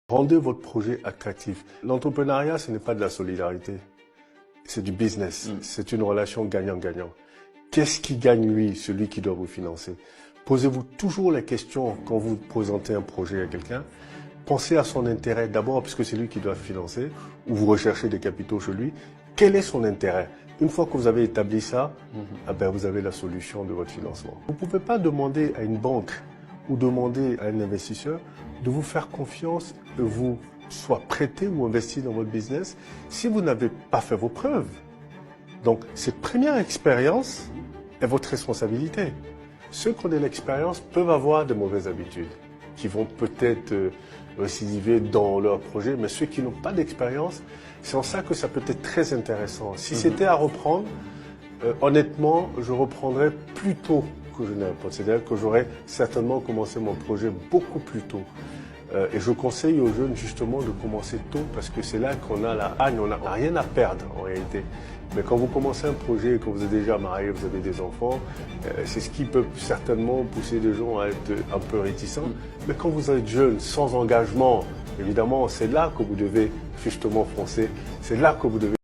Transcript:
Rendez votre projet attractif. L'entrepreneuriat, ce n'est pas de la solidarité. C'est du business. C'est une relation gagnant-gagnant. Qu'est-ce qui gagne lui, celui qui doit vous financer? Posez-vous toujours la question quand vous présentez un projet à quelqu'un. Pensez à son intérêt d'abord, puisque c'est lui qui doit financer, ou vous recherchez des capitaux chez lui. Quel est son intérêt? Une fois que vous avez établi ça, vous avez la solution de votre financement. Vous ne pouvez pas demander à une banque ou demander à un investisseur de vous faire confiance et vous soit prêter ou investir dans votre business si vous n'avez pas fait vos preuves. Donc, cette première expérience est votre responsabilité. Ceux qui ont de l'expérience peuvent avoir de mauvaises habitudes, qui vont peut-être récidiver dans leur projet, mais ceux qui n'ont pas d'expérience, c'est en ça que ça peut être très intéressant. Si c'était à reprendre, honnêtement, je reprendrais plus tôt que je n'ai pas. C'est-à-dire que j'aurais certainement commencé mon projet beaucoup plus tôt. Et je conseille aux jeunes justement de commencer tôt parce que c'est là qu'on a la haine, on n'a rien à perdre en réalité. Mais quand vous commencez un projet et que vous êtes déjà marié, vous avez des enfants, c'est ce qui peut certainement pousser les gens à être un peu réticents. Mais quand vous êtes jeune, sans engagement, évidemment, c'est là que vous devez justement foncer, c'est là que vous devez